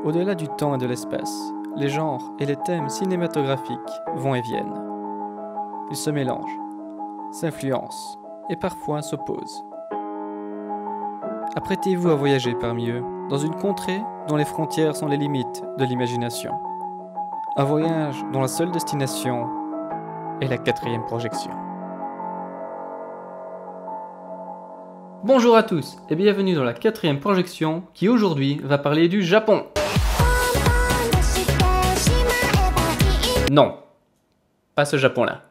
Au-delà du temps et de l'espace, les genres et les thèmes cinématographiques vont et viennent. Ils se mélangent, s'influencent et parfois s'opposent. Apprêtez-vous à voyager parmi eux, dans une contrée dont les frontières sont les limites de l'imagination. Un voyage dont la seule destination est la 4e projection. Bonjour à tous et bienvenue dans la 4e projection qui aujourd'hui va parler du Japon. Non, pas ce Japon-là.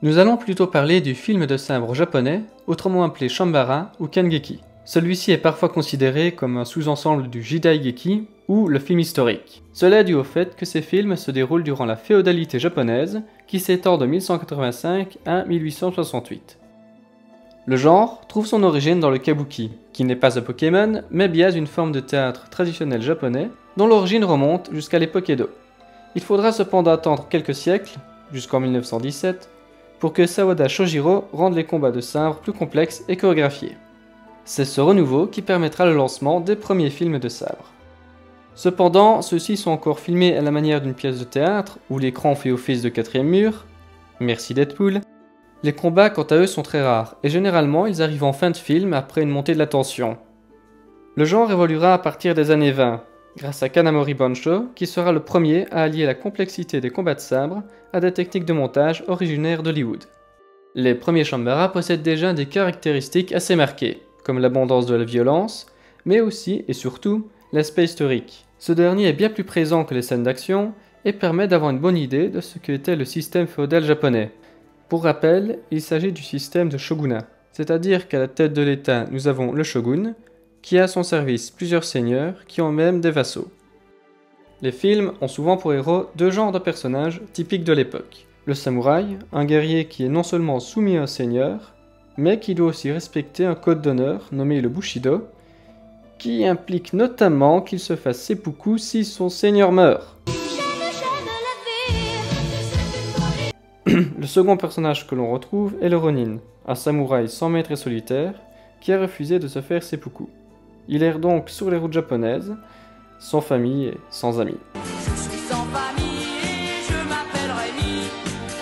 Nous allons plutôt parler du film de sabre japonais, autrement appelé Shambara ou Kangeki. Celui-ci est parfois considéré comme un sous-ensemble du Jidaigeki ou le film historique. Cela est dû au fait que ces films se déroulent durant la féodalité japonaise qui s'étend de 1185 à 1868. Le genre trouve son origine dans le kabuki, qui n'est pas un Pokémon, mais bien une forme de théâtre traditionnel japonais, dont l'origine remonte jusqu'à l'époque Edo. Il faudra cependant attendre quelques siècles, jusqu'en 1917, pour que Sawada Shojiro rende les combats de sabre plus complexes et chorégraphiés. C'est ce renouveau qui permettra le lancement des premiers films de sabre. Cependant, ceux-ci sont encore filmés à la manière d'une pièce de théâtre, où l'écran fait office de 4e mur, merci Deadpool. Les combats quant à eux sont très rares, et généralement ils arrivent en fin de film après une montée de la tension. Le genre évoluera à partir des années 20, grâce à Kanamori Bansho, qui sera le premier à allier la complexité des combats de sabre à des techniques de montage originaires d'Hollywood. Les premiers Shambara possèdent déjà des caractéristiques assez marquées, comme l'abondance de la violence, mais aussi et surtout l'aspect historique. Ce dernier est bien plus présent que les scènes d'action et permet d'avoir une bonne idée de ce qu'était le système féodal japonais. Pour rappel, il s'agit du système de shogunat, c'est-à-dire qu'à la tête de l'État nous avons le shogun, qui a à son service plusieurs seigneurs qui ont même des vassaux. Les films ont souvent pour héros deux genres de personnages typiques de l'époque. Le samouraï, un guerrier qui est non seulement soumis à un seigneur, mais qui doit aussi respecter un code d'honneur nommé le Bushido, qui implique notamment qu'il se fasse seppuku si son seigneur meurt. Le second personnage que l'on retrouve est le Ronin, un samouraï sans maître et solitaire, qui a refusé de se faire seppuku. Il erre donc sur les routes japonaises, sans famille et sans amis. Je suis sans famille et je m'appelle Rémi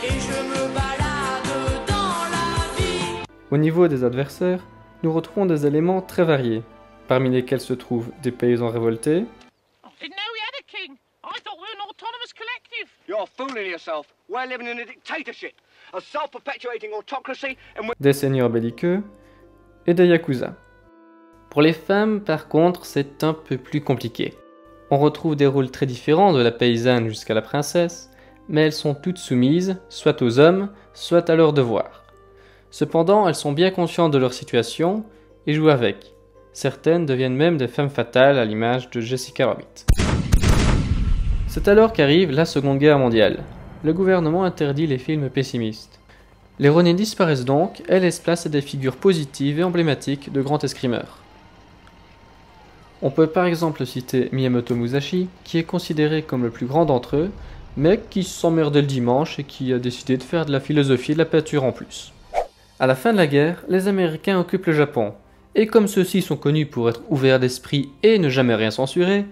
et je me balade dans la vie. Au niveau des adversaires, nous retrouvons des éléments très variés, parmi lesquels se trouvent des paysans révoltés, Didn't know we had a king. I thought we were an autonomous collective. You're fooling yourself. We're living in a dictatorship, a self-perpetuating autocracy, and des seigneurs belliqueux et des yakuza. Pour les femmes, par contre, c'est un peu plus compliqué. On retrouve des rôles très différents de la paysanne jusqu'à la princesse, mais elles sont toutes soumises, soit aux hommes, soit à leurs devoirs. Cependant, elles sont bien conscientes de leur situation et jouent avec. Certaines deviennent même des femmes fatales à l'image de Jessica Rabbit. C'est alors qu'arrive la Seconde Guerre mondiale. Le gouvernement interdit les films pessimistes. Les Ronin disparaissent donc et laissent place à des figures positives et emblématiques de grands escrimeurs. On peut par exemple citer Miyamoto Musashi, qui est considéré comme le plus grand d'entre eux, mais qui s'emmerdait le dimanche et qui a décidé de faire de la philosophie et de la peinture en plus. À la fin de la guerre, les Américains occupent le Japon, et comme ceux-ci sont connus pour être ouverts d'esprit et ne jamais rien censurer,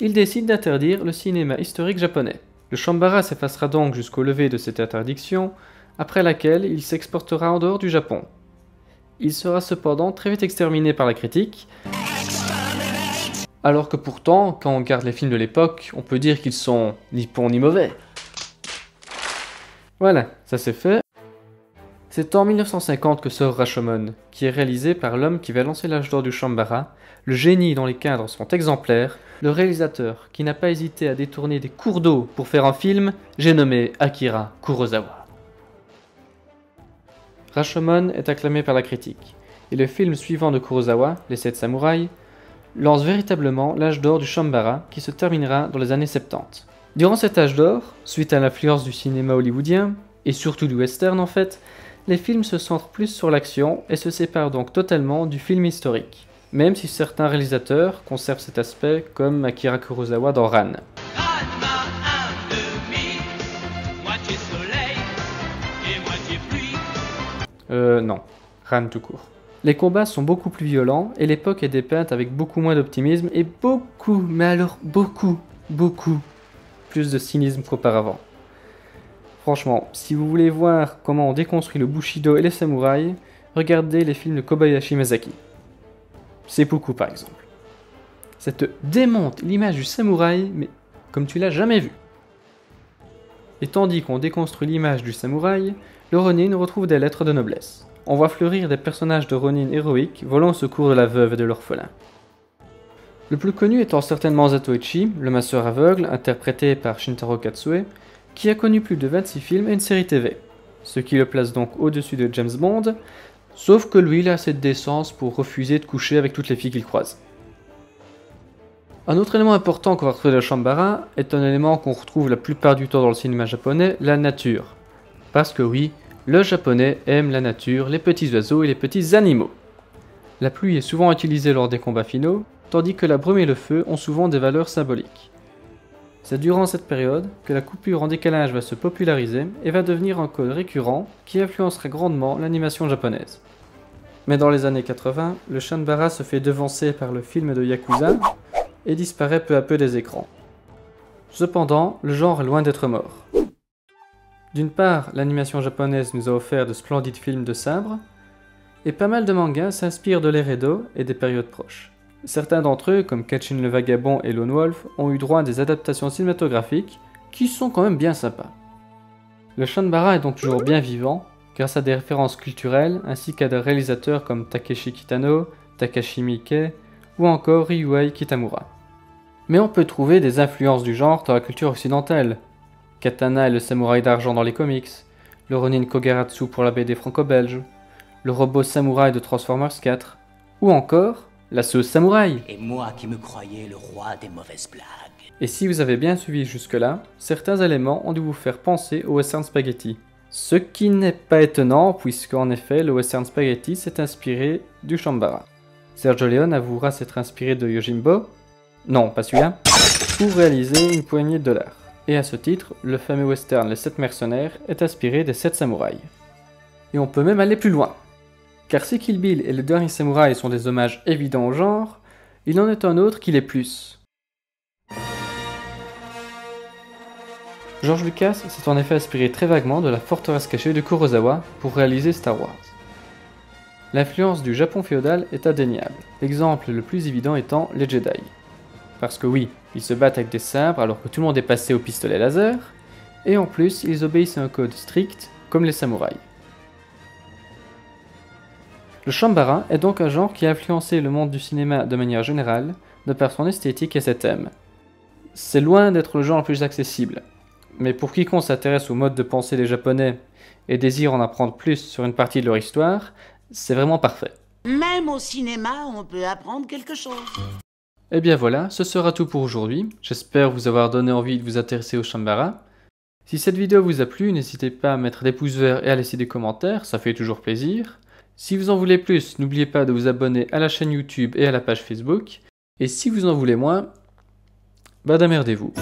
ils décident d'interdire le cinéma historique japonais. Le Shambara s'effacera donc jusqu'au lever de cette interdiction, après laquelle il s'exportera en dehors du Japon. Il sera cependant très vite exterminé par la critique, alors que pourtant, quand on regarde les films de l'époque, on peut dire qu'ils sont ni bons ni mauvais. Voilà, ça c'est fait. C'est en 1950 que sort Rashomon, qui est réalisé par l'homme qui va lancer l'âge d'or du Shambara, le génie dont les cadres sont exemplaires, le réalisateur qui n'a pas hésité à détourner des cours d'eau pour faire un film, j'ai nommé Akira Kurosawa. Rashomon est acclamé par la critique, et le film suivant de Kurosawa, Les 7 samouraïs, lance véritablement l'âge d'or du Shambara qui se terminera dans les années 70. Durant cet âge d'or, suite à l'influence du cinéma hollywoodien, et surtout du western en fait, les films se centrent plus sur l'action et se séparent donc totalement du film historique, même si certains réalisateurs conservent cet aspect comme Akira Kurosawa dans Ran. Non, Ran tout court. Les combats sont beaucoup plus violents et l'époque est dépeinte avec beaucoup moins d'optimisme et beaucoup, mais alors beaucoup plus de cynisme qu'auparavant. Franchement, si vous voulez voir comment on déconstruit le Bushido et les samouraïs, regardez les films de Kobayashi Masaaki. Seppuku par exemple. Ça te démonte l'image du samouraï, mais comme tu l'as jamais vu. Et tandis qu'on déconstruit l'image du samouraï, le Ronin retrouve des lettres de noblesse. On voit fleurir des personnages de Ronin héroïques volant au secours de la veuve et de l'orphelin. Le plus connu étant certainement Zatoichi, le masseur aveugle, interprété par Shintaro Katsue, qui a connu plus de 26 films et une série TV, ce qui le place donc au-dessus de James Bond, sauf que lui il a assez de décence pour refuser de coucher avec toutes les filles qu'il croise. Un autre élément important qu'on va retrouver dans Shambara est un élément qu'on retrouve la plupart du temps dans le cinéma japonais, la nature. Parce que oui, le japonais aime la nature, les petits oiseaux et les petits animaux. La pluie est souvent utilisée lors des combats finaux, tandis que la brume et le feu ont souvent des valeurs symboliques. C'est durant cette période que la coupure en décalage va se populariser et va devenir un code récurrent qui influencera grandement l'animation japonaise. Mais dans les années 80, le Shambara se fait devancer par le film de Yakuza et disparaît peu à peu des écrans. Cependant, le genre est loin d'être mort. D'une part, l'animation japonaise nous a offert de splendides films de sabre, et pas mal de mangas s'inspirent de l'ère Edo et des périodes proches. Certains d'entre eux, comme Kachin le Vagabond et Lone Wolf, ont eu droit à des adaptations cinématographiques qui sont quand même bien sympas. Le Shambara est donc toujours bien vivant, grâce à des références culturelles ainsi qu'à des réalisateurs comme Takeshi Kitano, Takashi Miike ou encore Ryuhei Kitamura. Mais on peut trouver des influences du genre dans la culture occidentale. Katana et le samouraï d'argent dans les comics, le Ronin Kogaratsu pour la BD franco-belge, le robot samouraï de Transformers 4, ou encore la sauce samouraï. Et moi qui me croyais le roi des mauvaises blagues. Et si vous avez bien suivi jusque-là, certains éléments ont dû vous faire penser au western spaghetti. Ce qui n'est pas étonnant puisqu'en effet le western spaghetti s'est inspiré du Shambara. Sergio Leone avouera s'être inspiré de Yojimbo, non pas celui-là, pour réaliser une poignée de dollars. Et à ce titre, le fameux western Les 7 mercenaires est inspiré des 7 samouraïs. Et on peut même aller plus loin. Car si Kill Bill et le dernier samouraï sont des hommages évidents au genre, il en est un autre qui l'est plus. George Lucas s'est en effet inspiré très vaguement de la forteresse cachée de Kurosawa pour réaliser Star Wars. L'influence du Japon féodal est indéniable, l'exemple le plus évident étant les Jedi. Parce que oui, ils se battent avec des sabres alors que tout le monde est passé au pistolet laser, et en plus ils obéissent à un code strict comme les samouraïs. Le Shambara est donc un genre qui a influencé le monde du cinéma de manière générale, de par son esthétique et ses thèmes. C'est loin d'être le genre le plus accessible, mais pour quiconque s'intéresse au mode de pensée des Japonais et désire en apprendre plus sur une partie de leur histoire, c'est vraiment parfait. Même au cinéma, on peut apprendre quelque chose. Et bien voilà, ce sera tout pour aujourd'hui. J'espère vous avoir donné envie de vous intéresser au Shambara. Si cette vidéo vous a plu, n'hésitez pas à mettre des pouces verts et à laisser des commentaires, ça fait toujours plaisir. Si vous en voulez plus, n'oubliez pas de vous abonner à la chaîne YouTube et à la page Facebook. Et si vous en voulez moins, bah démerdez-vous.